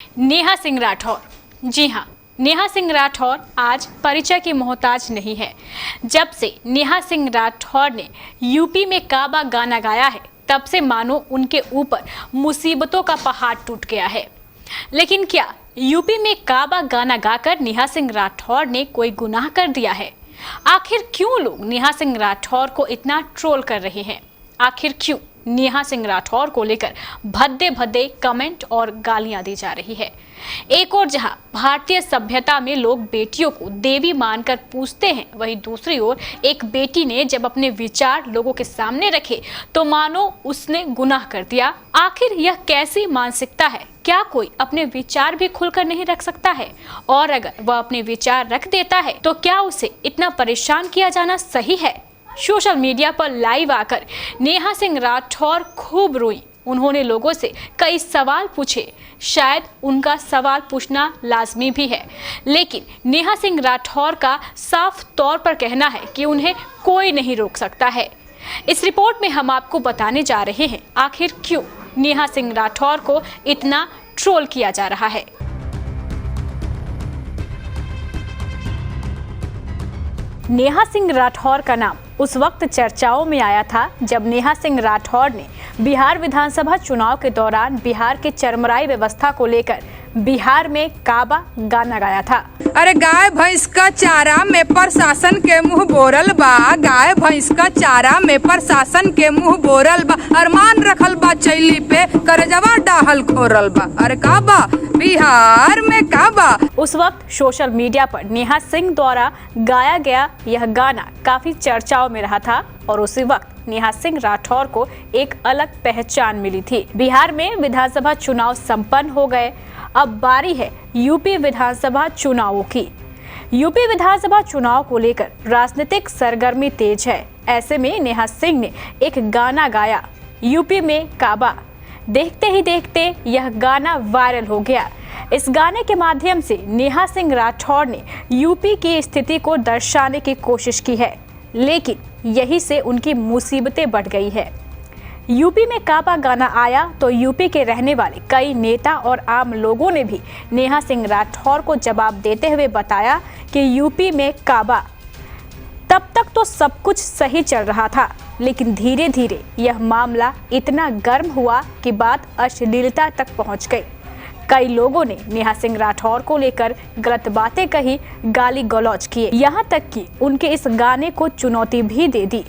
नेहा सिंह राठौर। जी हाँ, नेहा सिंह राठौर आज परिचय की मोहताज नहीं है। जब से नेहा सिंह राठौर ने यूपी में काबा गाना गाया है, तब से मानो उनके ऊपर मुसीबतों का पहाड़ टूट गया है। लेकिन क्या यूपी में काबा गाना गाकर नेहा सिंह राठौर ने कोई गुनाह कर दिया है? आखिर क्यों लोग नेहा सिंह राठौर को इतना ट्रोल कर रहे हैं? आखिर क्यों नेहा सिंह राठौर को लेकर भद्दे भद्दे कमेंट और गालियां दी जा रही है? एक और जहां भारतीय सभ्यता में लोग बेटियों को देवी मानकर पूजते हैं, वहीं दूसरी ओर एक बेटी ने जब अपने विचार लोगों के सामने रखे तो मानो उसने गुनाह कर दिया। आखिर यह कैसी मानसिकता है? क्या कोई अपने विचार भी खुलकर नहीं रख सकता है? और अगर वह अपने विचार रख देता है तो क्या उसे इतना परेशान किया जाना सही है? सोशल मीडिया पर लाइव आकर नेहा सिंह राठौर खूब रोई। उन्होंने लोगों से कई सवाल पूछे। शायद उनका सवाल पूछना लाजमी भी है, लेकिन नेहा सिंह राठौर का साफ तौर पर कहना है कि उन्हें कोई नहीं रोक सकता है। इस रिपोर्ट में हम आपको बताने जा रहे हैं आखिर क्यों नेहा सिंह राठौर को इतना ट्रोल किया जा रहा है। नेहा सिंह राठौर का नाम उस वक्त चर्चाओं में आया था जब नेहा सिंह राठौर ने बिहार विधानसभा चुनाव के दौरान बिहार के चरमराई व्यवस्था को लेकर बिहार में काबा गाना गाया था। अरे गाय भैंस का चारा में प्रशासन के मुंह बोरल बा, गाय भैंस का चारा में प्रशासन के मुंह बोरल बा, अरमान रखल बा चैली पे करजवा डाहल खोरल बा। अरे काबा बिहार में काबा। उस वक्त सोशल मीडिया पर नेहा सिंह द्वारा गाया गया यह गाना काफी चर्चाओं में रहा था और उसी वक्त नेहा सिंह राठौर को एक अलग पहचान मिली थी। बिहार में विधानसभा चुनाव संपन्न हो गए। अब बारी है यूपी विधानसभा चुनावों की। यूपी विधानसभा चुनाव को लेकर राजनीतिक सरगर्मी तेज है। ऐसे में नेहा सिंह ने एक गाना गाया, यूपी में काबा। देखते ही देखते यह गाना वायरल हो गया। इस गाने के माध्यम से नेहा सिंह राठौर ने यूपी की स्थिति को दर्शाने की कोशिश की है, लेकिन यही से उनकी मुसीबतें बढ़ गई है। यूपी में काबा गाना आया तो यूपी के रहने वाले कई नेता और आम लोगों ने भी नेहा सिंह राठौर को जवाब देते हुए बताया कि यूपी में काबा। तब तक तो सब कुछ सही चल रहा था, लेकिन धीरे धीरे यह मामला इतना गर्म हुआ कि बात अश्लीलता तक पहुंच गई। कई लोगों ने नेहा सिंह राठौर को लेकर गलत बातें कही, गाली गलौज किए, यहाँ तक कि उनके इस गाने को चुनौती भी दे दी।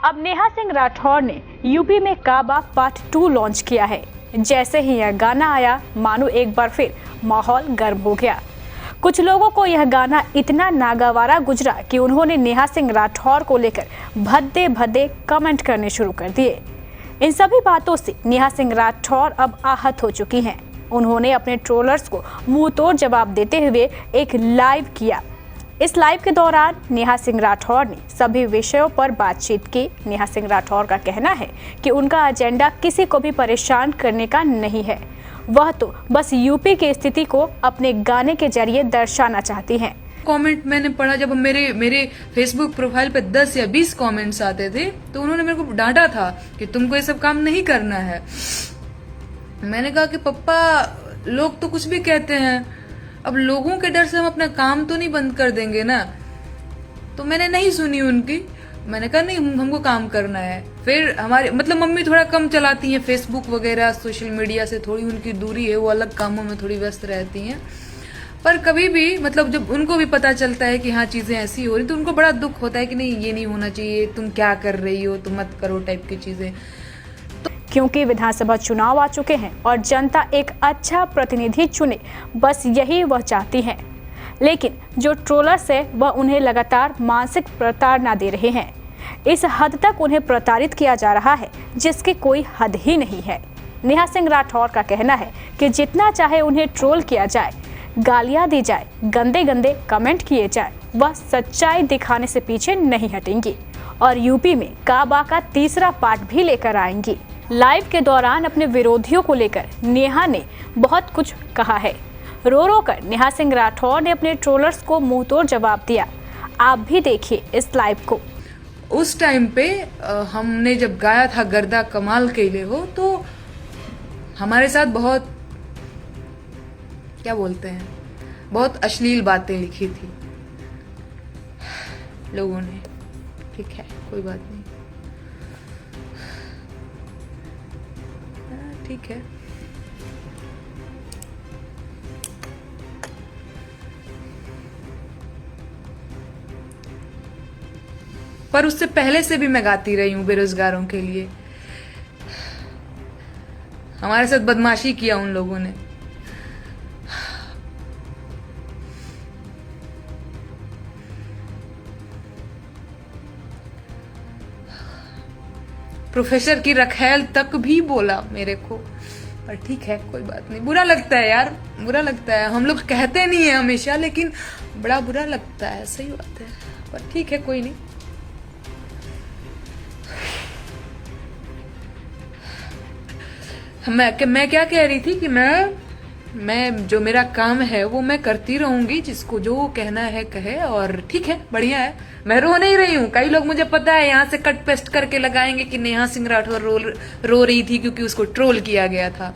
अब नेहा सिंह राठौर ने यूपी में काबा पार्ट 2 लॉन्च किया है। जैसे ही यह गाना आया, मानो एक बार फिर माहौल गर्म हो गया। कुछ लोगों को यह गाना इतना नागवारा गुजरा कि उन्होंने नेहा सिंह राठौर को लेकर भद्दे भद्दे कमेंट करने शुरू कर दिए। इन सभी बातों से नेहा सिंह राठौर अब आहत हो चुकी हैं। उन्होंने अपने ट्रोलर्स को मुंह तोड़ जवाब देते हुए एक लाइव किया। इस लाइव के दौरान नेहा सिंह राठौर ने सभी विषयों पर बातचीत की। नेहा सिंह राठौर का कहना है कि उनका एजेंडा किसी को भी परेशान करने का नहीं है, वह तो बस यूपी की स्थिति को अपने गाने के जरिए दर्शाना चाहती हैं। कमेंट मैंने पढ़ा, जब मेरे फेसबुक प्रोफाइल पे 10 या 20 कमेंट्स आते थे तो उन्होंने मेरे को डांटा था कि तुमको ये सब काम नहीं करना है। मैंने कहा कि पप्पा लोग तो कुछ भी कहते हैं, अब लोगों के डर से हम अपना काम तो नहीं बंद कर देंगे ना। तो मैंने नहीं सुनी उनकी। मैंने कहा नहीं, हमको काम करना है। फिर हमारे मम्मी थोड़ा कम चलाती हैं फेसबुक वगैरह, सोशल मीडिया से थोड़ी उनकी दूरी है, वो अलग कामों में थोड़ी व्यस्त रहती हैं। पर कभी भी जब उनको भी पता चलता है कि हाँ चीजें ऐसी हो रही, तो उनको बड़ा दुख होता है कि नहीं ये नहीं होना चाहिए, तुम क्या कर रही हो, तुम मत करो टाइप की चीजें। क्योंकि विधानसभा चुनाव आ चुके हैं और जनता एक अच्छा प्रतिनिधि चुने, बस यही वह चाहती है। लेकिन जो ट्रोलर्स है वह उन्हें लगातार मानसिक प्रताड़ना दे रहे हैं। इस हद तक उन्हें प्रताड़ित किया जा रहा है जिसकी कोई हद ही नहीं है। नेहा सिंह राठौर का कहना है कि जितना चाहे उन्हें ट्रोल किया जाए, गालियां दी जाए, गंदे गंदे कमेंट किए जाए, वह सच्चाई दिखाने से पीछे नहीं हटेंगी और यूपी में काबा का तीसरा पार्ट भी लेकर आएंगी। लाइव के दौरान अपने विरोधियों को लेकर नेहा ने बहुत कुछ कहा है। रो रो कर नेहा सिंह राठौर ने अपने ट्रोलर्स को मुंहतोड़ जवाब दिया। आप भी देखिए इस लाइव को। उस टाइम पे हमने जब गाया था गर्दा कमाल के लिए हो, तो हमारे साथ बहुत, क्या बोलते हैं, बहुत अश्लील बातें लिखी थी लोगों ने। ठीक है, कोई बात नहीं, ठीक है। पर उससे पहले से भी मैं गाती रही हूँ बेरोजगारों के लिए। हमारे साथ बदमाशी किया उन लोगों ने। प्रोफेसर की रखेल तक भी बोला मेरे को, पर ठीक है, कोई बात नहीं। बुरा लगता है यार, बुरा लगता है। हम लोग कहते नहीं है हमेशा, लेकिन बड़ा बुरा लगता है, सही बात है, पर ठीक है, कोई नहीं। मैं क्या कह रही थी कि मैं जो मेरा काम है वो मैं करती रहूंगी, जिसको जो कहना है कहे, और ठीक है, बढ़िया है। मैं रो नहीं रही हूँ। कई लोग, मुझे पता है, यहाँ से कट पेस्ट करके लगाएंगे कि नेहा सिंह राठौर रो रही थी क्योंकि उसको ट्रोल किया गया था।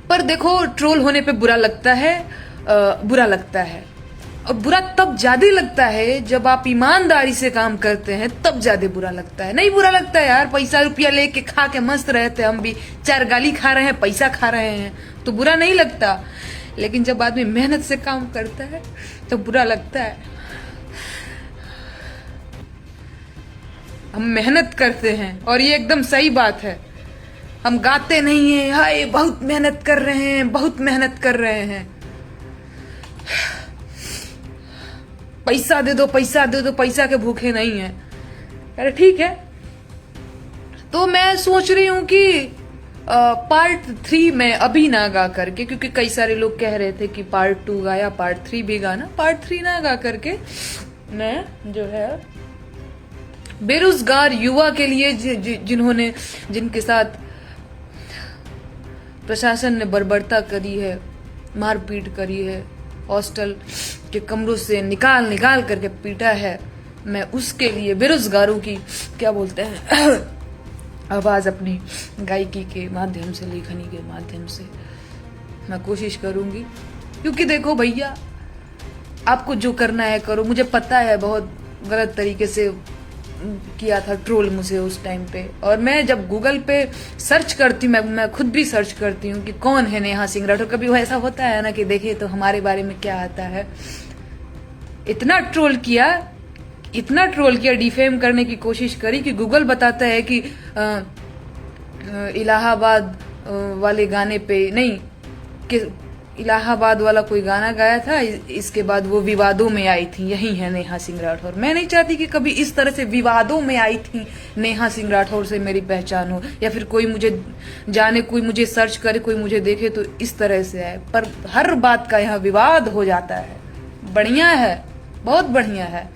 पर देखो, ट्रोल होने पे बुरा लगता है, बुरा लगता है। और बुरा तब ज्यादा लगता है जब आप ईमानदारी से काम करते हैं, तब ज्यादा बुरा लगता है। नहीं बुरा लगता है यार, पैसा रुपया लेके खा के मस्त रहते, हम भी 4 गाली खा रहे हैं, पैसा खा रहे हैं, तो बुरा नहीं लगता। लेकिन जब आदमी मेहनत से काम करता है तो बुरा लगता है। हम मेहनत करते हैं और ये एकदम सही बात है। हम गाते नहीं है हाय बहुत मेहनत कर रहे हैं, बहुत मेहनत कर रहे हैं, पैसा दे दो, पैसा दे दो, पैसा के भूखे नहीं है। अरे ठीक है, तो मैं सोच रही हूँ कि पार्ट 3 में अभी ना गा करके, क्योंकि कई सारे लोग कह रहे थे कि पार्ट 2 गाया, पार्ट 3 भी गाना, पार्ट 3 ना गा करके मैं जो है बेरोजगार युवा के लिए जिनके साथ प्रशासन ने बर्बरता करी है, मारपीट करी है, हॉस्टल के कमरों से निकाल करके पीटा है, मैं उसके लिए बेरोजगारों की, क्या बोलते हैं, आवाज अपनी गायकी के माध्यम से, लेखनी के माध्यम से मैं कोशिश करूंगी। क्योंकि देखो भैया, आपको जो करना है करो। मुझे पता है बहुत गलत तरीके से किया था ट्रोल मुझे उस टाइम पे, और मैं जब गूगल पे सर्च करती हूँ, मैं खुद भी सर्च करती हूँ कि कौन है नेहा सिंह राठौर। कभी वो ऐसा होता है ना कि देखिए तो हमारे बारे में क्या आता है। इतना ट्रोल किया, डिफेम करने की कोशिश करी कि गूगल बताता है कि इलाहाबाद वाले गाने पे नहीं, कि इलाहाबाद वाला कोई गाना गाया था, इसके बाद वो विवादों में आई थी, यही है नेहा सिंह राठौर। मैं नहीं चाहती कि कभी इस तरह से विवादों में आई थी नेहा सिंह राठौर से मेरी पहचान हो, या फिर कोई मुझे जाने, कोई मुझे सर्च करे, कोई मुझे देखे तो इस तरह से आए। पर हर बात का यहाँ विवाद हो जाता है। बढ़िया है, बहुत बढ़िया है।